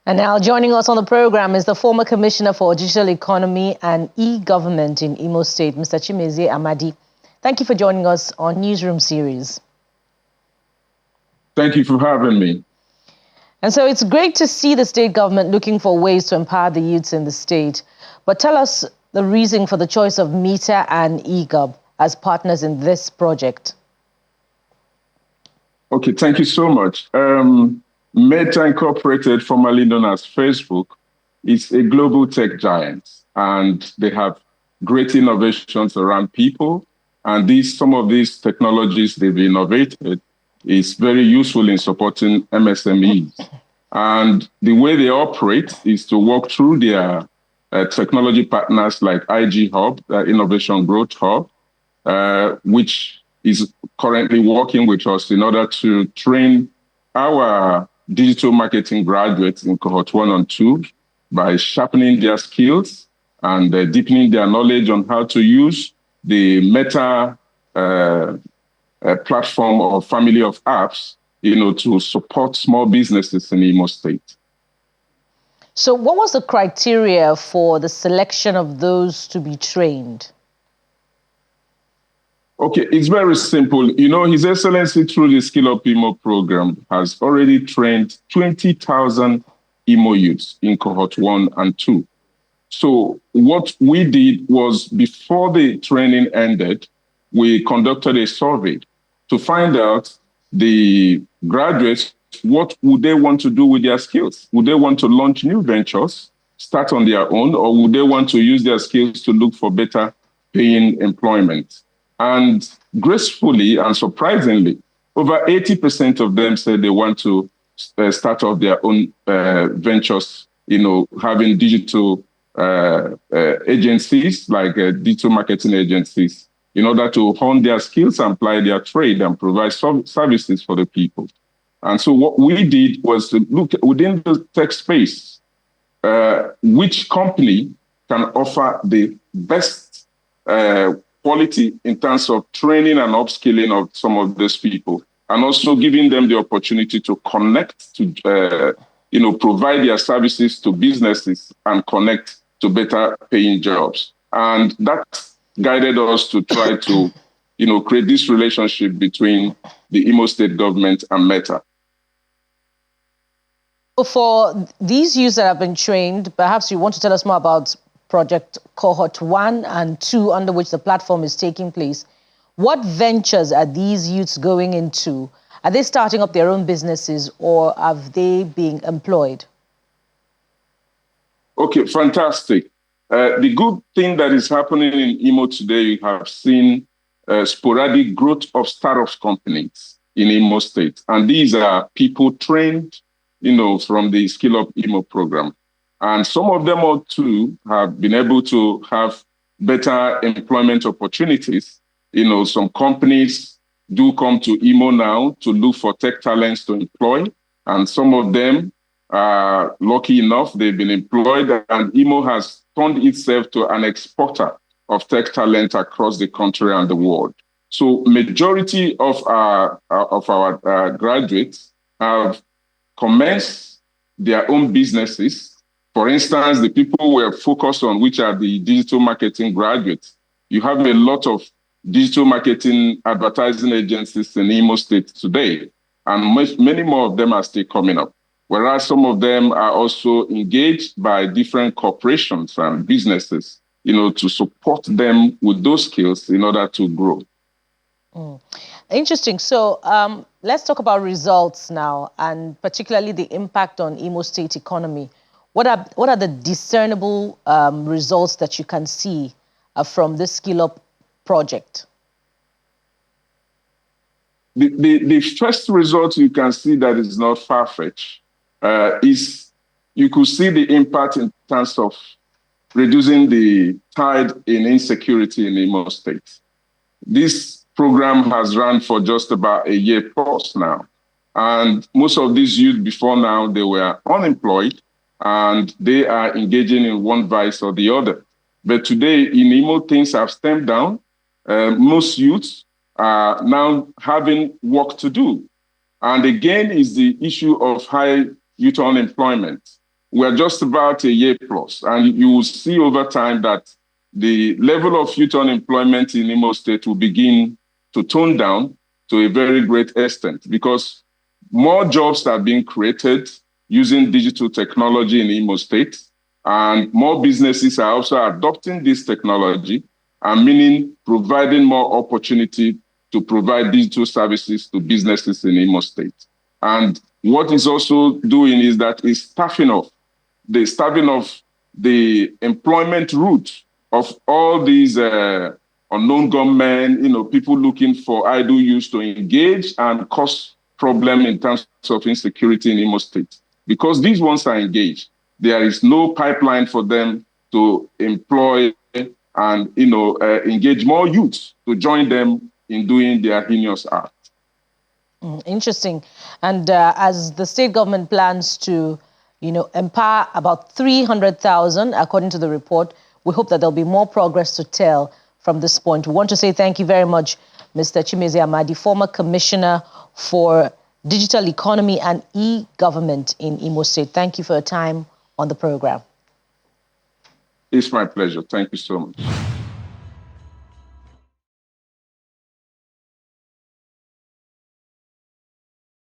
And now joining us on the program is the former Commissioner for Digital Economy and E-Government in Imo State, Mr. Chimezie Amadi. Thank you for joining us on Newsroom Series. Thank you for having me. And so it's great to see the state government looking for ways to empower the youths in the state. But tell us the reason for the choice of Meta and eGov as partners in this project. Okay, thank you so much. Meta Incorporated, formerly known as Facebook, is a global tech giant, and they have great innovations around people. And some of these technologies they've innovated is very useful in supporting MSMEs. And the way they operate is to work through their technology partners like IG Hub, Innovation Growth Hub, which is currently working with us in order to train our digital marketing graduates in cohort 1 and 2 by sharpening their skills and deepening their knowledge on how to use the Meta platform or family of apps, to support small businesses in Imo State. So what was the criteria for the selection of those to be trained? Okay, it's very simple. His Excellency, through the Skill Up Imo program, has already trained 20,000 Imo youths in cohort 1 and 2. So what we did was, before the training ended, we conducted a survey to find out the graduates, what would they want to do with their skills? Would they want to launch new ventures, start on their own, or would they want to use their skills to look for better paying employment? And gracefully and surprisingly, over 80% of them said they want to start off their own ventures, having digital agencies like digital marketing agencies, in order to hone their skills and apply their trade and provide services for the people. And so what we did was to look within the tech space, which company can offer the best quality in terms of training and upskilling of some of these people, and also giving them the opportunity to connect to, provide their services to businesses and connect to better paying jobs. And that guided us to try to, create this relationship between the Imo State government and Meta. For these youths that have been trained, perhaps you want to tell us more about Project Cohort 1 and 2, under which the platform is taking place. What ventures are these youths going into? Are they starting up their own businesses, or have they being employed? Okay, fantastic. The good thing that is happening in Imo today, you have seen sporadic growth of startup companies in Imo State. And these are people trained, from the Skill Up Imo program. And some of them or two have been able to have better employment opportunities. Some companies do come to Imo now to look for tech talents to employ. And some of them are lucky enough, they've been employed, and Imo has turned itself to an exporter of tech talent across the country and the world. So majority of our graduates have commenced their own businesses. For instance, the people we're focused on, which are the digital marketing graduates, you have a lot of digital marketing advertising agencies in Imo State today, and many more of them are still coming up. Whereas some of them are also engaged by different corporations and businesses, to support them with those skills in order to grow. Interesting. So let's talk about results now, and particularly the impact on Imo State economy. What are the discernible results that you can see from this Skill Up project? The first result you can see that is not far-fetched is you could see the impact in terms of reducing the tide in insecurity in Imo State. This program has run for just about a year plus now. And most of these youth before now, they were unemployed, and they are engaging in one vice or the other. But today in Imo, things have stemmed down. Most youths are now having work to do. And again is the issue of high youth unemployment. we're just about a year plus, and you will see over time that the level of youth unemployment in Imo State will begin to tone down to a very great extent because more jobs are being created using digital technology in Imo State, and more businesses are also adopting this technology, and meaning providing more opportunity to provide digital services to businesses in Imo State. And what it's also doing is that it's staffing off the employment route of all these unknown gunmen, people looking for idle use to engage and cause problem in terms of insecurity in Imo State. Because these ones are engaged, there is no pipeline for them to employ and engage more youth to join them in doing their heinous act. Interesting. And as the state government plans to, empower about 300,000, according to the report, we hope that there'll be more progress to tell from this point. We want to say thank you very much, Mr. Chimeze Amadi, former Commissioner for Digital Economy and E-Government in Imo State. Thank you for your time on the program. It's my pleasure. Thank you so much.